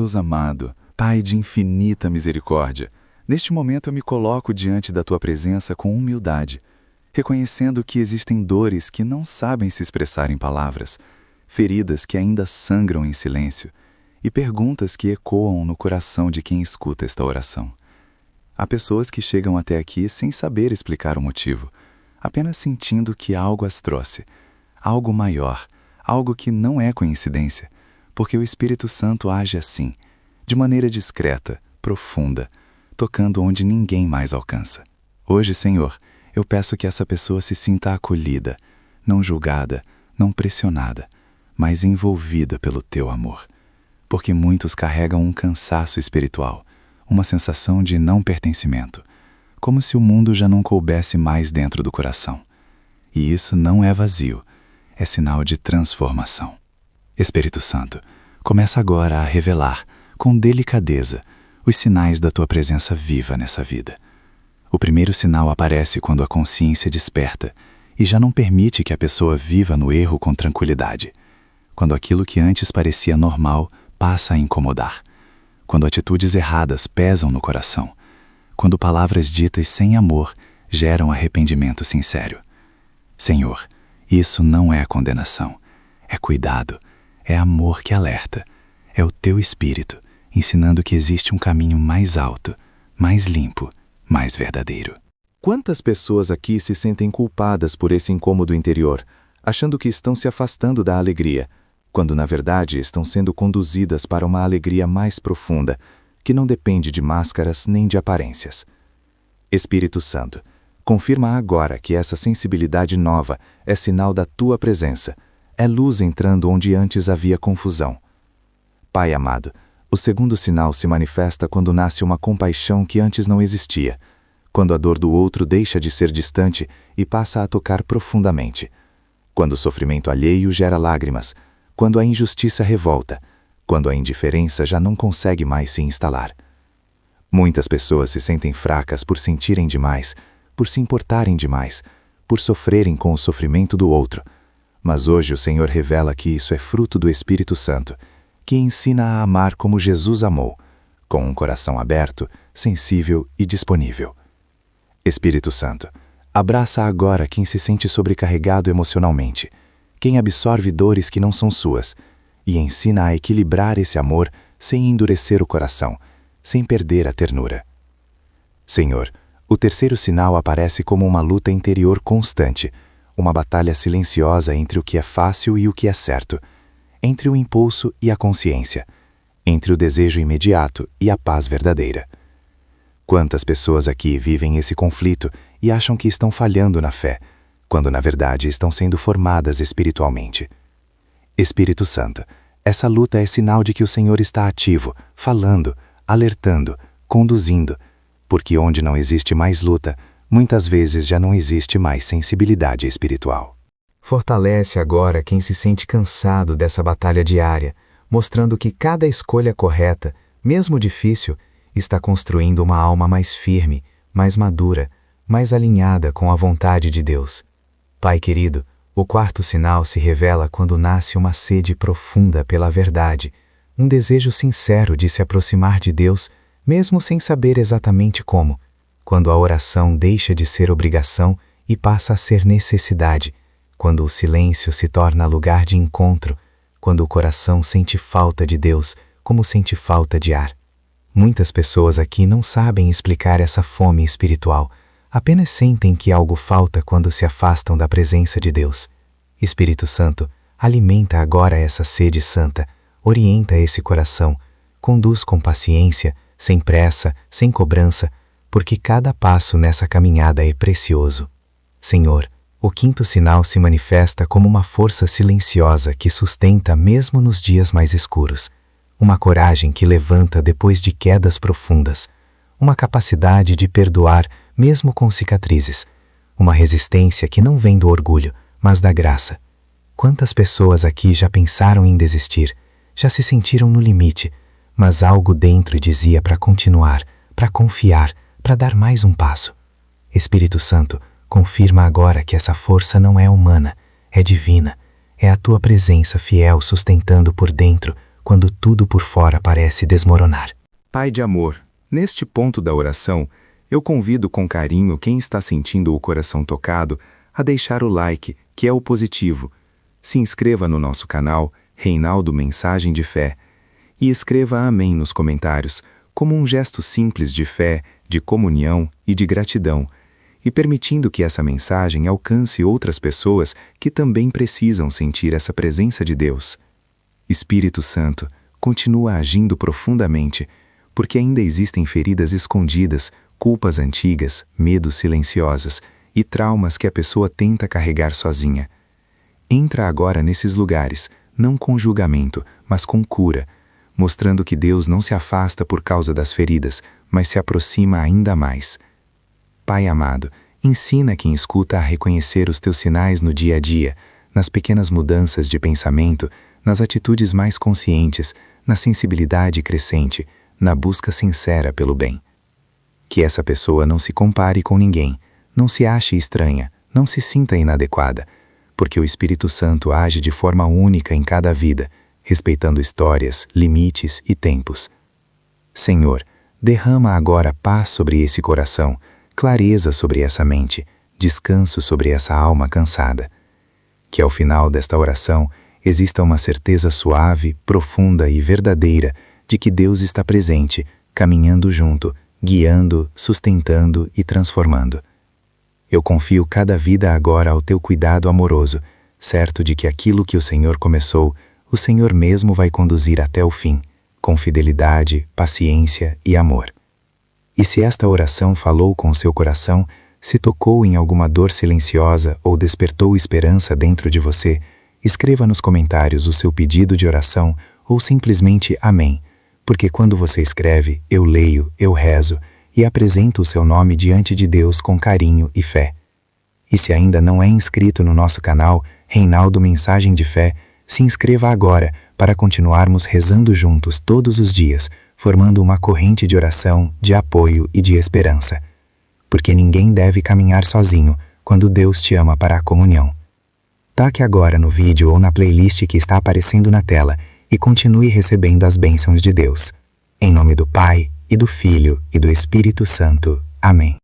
Deus amado, Pai de infinita misericórdia, neste momento eu me coloco diante da Tua presença com humildade, reconhecendo que existem dores que não sabem se expressar em palavras, feridas que ainda sangram em silêncio e perguntas que ecoam no coração de quem escuta esta oração. Há pessoas que chegam até aqui sem saber explicar o motivo, apenas sentindo que algo as trouxe, algo maior, algo que não é coincidência, porque o Espírito Santo age assim, de maneira discreta, profunda, tocando onde ninguém mais alcança. Hoje, Senhor, eu peço que essa pessoa se sinta acolhida, não julgada, não pressionada, mas envolvida pelo Teu amor. Porque muitos carregam um cansaço espiritual, uma sensação de não pertencimento, como se o mundo já não coubesse mais dentro do coração. E isso não é vazio, é sinal de transformação. Espírito Santo, começa agora a revelar, com delicadeza, os sinais da Tua presença viva nessa vida. O primeiro sinal aparece quando a consciência desperta e já não permite que a pessoa viva no erro com tranquilidade. Quando aquilo que antes parecia normal passa a incomodar. Quando atitudes erradas pesam no coração. Quando palavras ditas sem amor geram arrependimento sincero. Senhor, isso não é condenação, é cuidado, é amor que alerta, é o Teu Espírito ensinando que existe um caminho mais alto, mais limpo, mais verdadeiro. Quantas pessoas aqui se sentem culpadas por esse incômodo interior, achando que estão se afastando da alegria, quando na verdade estão sendo conduzidas para uma alegria mais profunda, que não depende de máscaras nem de aparências. Espírito Santo, confirma agora que essa sensibilidade nova é sinal da Tua presença, é luz entrando onde antes havia confusão. Pai amado, o segundo sinal se manifesta quando nasce uma compaixão que antes não existia, quando a dor do outro deixa de ser distante e passa a tocar profundamente, quando o sofrimento alheio gera lágrimas, quando a injustiça revolta, quando a indiferença já não consegue mais se instalar. Muitas pessoas se sentem fracas por sentirem demais, por se importarem demais, por sofrerem com o sofrimento do outro. Mas hoje o Senhor revela que isso é fruto do Espírito Santo, que ensina a amar como Jesus amou, com um coração aberto, sensível e disponível. Espírito Santo, abraça agora quem se sente sobrecarregado emocionalmente, quem absorve dores que não são suas, e ensina a equilibrar esse amor sem endurecer o coração, sem perder a ternura. Senhor, o terceiro sinal aparece como uma luta interior constante, uma batalha silenciosa entre o que é fácil e o que é certo, entre o impulso e a consciência, entre o desejo imediato e a paz verdadeira. Quantas pessoas aqui vivem esse conflito e acham que estão falhando na fé, quando na verdade estão sendo formadas espiritualmente. Espírito Santo, essa luta é sinal de que o Senhor está ativo, falando, alertando, conduzindo, porque onde não existe mais luta, muitas vezes já não existe mais sensibilidade espiritual. Fortalece agora quem se sente cansado dessa batalha diária, mostrando que cada escolha correta, mesmo difícil, está construindo uma alma mais firme, mais madura, mais alinhada com a vontade de Deus. Pai querido, o quarto sinal se revela quando nasce uma sede profunda pela verdade, um desejo sincero de se aproximar de Deus, mesmo sem saber exatamente como, quando a oração deixa de ser obrigação e passa a ser necessidade, quando o silêncio se torna lugar de encontro, quando o coração sente falta de Deus, como sente falta de ar. Muitas pessoas aqui não sabem explicar essa fome espiritual, apenas sentem que algo falta quando se afastam da presença de Deus. Espírito Santo, alimenta agora essa sede santa, orienta esse coração, conduz com paciência, sem pressa, sem cobrança, porque cada passo nessa caminhada é precioso. Senhor, o quinto sinal se manifesta como uma força silenciosa que sustenta mesmo nos dias mais escuros, uma coragem que levanta depois de quedas profundas, uma capacidade de perdoar mesmo com cicatrizes, uma resistência que não vem do orgulho, mas da graça. Quantas pessoas aqui já pensaram em desistir, já se sentiram no limite, mas algo dentro dizia para continuar, para confiar, para dar mais um passo. Espírito Santo, confirma agora que essa força não é humana, é divina, é a Tua presença fiel sustentando por dentro, quando tudo por fora parece desmoronar. Pai de amor, neste ponto da oração, eu convido com carinho quem está sentindo o coração tocado a deixar o like, que é o positivo. Se inscreva no nosso canal, Reinaldo Mensagem de Fé, e escreva amém nos comentários, como um gesto simples de fé, de comunhão e de gratidão, e permitindo que essa mensagem alcance outras pessoas que também precisam sentir essa presença de Deus. Espírito Santo, continua agindo profundamente, porque ainda existem feridas escondidas, culpas antigas, medos silenciosos e traumas que a pessoa tenta carregar sozinha. Entra agora nesses lugares, não com julgamento, mas com cura, mostrando que Deus não se afasta por causa das feridas, mas se aproxima ainda mais. Pai amado, ensina quem escuta a reconhecer os teus sinais no dia a dia, nas pequenas mudanças de pensamento, nas atitudes mais conscientes, na sensibilidade crescente, na busca sincera pelo bem. Que essa pessoa não se compare com ninguém, não se ache estranha, não se sinta inadequada, porque o Espírito Santo age de forma única em cada vida, respeitando histórias, limites e tempos. Senhor, derrama agora paz sobre esse coração, clareza sobre essa mente, descanso sobre essa alma cansada. Que ao final desta oração exista uma certeza suave, profunda e verdadeira de que Deus está presente, caminhando junto, guiando, sustentando e transformando. Eu confio cada vida agora ao teu cuidado amoroso, certo de que aquilo que o Senhor começou, o Senhor mesmo vai conduzir até o fim, com fidelidade, paciência e amor. E se esta oração falou com o seu coração, se tocou em alguma dor silenciosa ou despertou esperança dentro de você, escreva nos comentários o seu pedido de oração ou simplesmente amém, porque quando você escreve, eu leio, eu rezo e apresento o seu nome diante de Deus com carinho e fé. E se ainda não é inscrito no nosso canal, Reinaldo Mensagem de Fé, se inscreva agora para continuarmos rezando juntos todos os dias, formando uma corrente de oração, de apoio e de esperança. Porque ninguém deve caminhar sozinho quando Deus te ama para a comunhão. Toque agora no vídeo ou na playlist que está aparecendo na tela e continue recebendo as bênçãos de Deus. Em nome do Pai, e do Filho, e do Espírito Santo. Amém.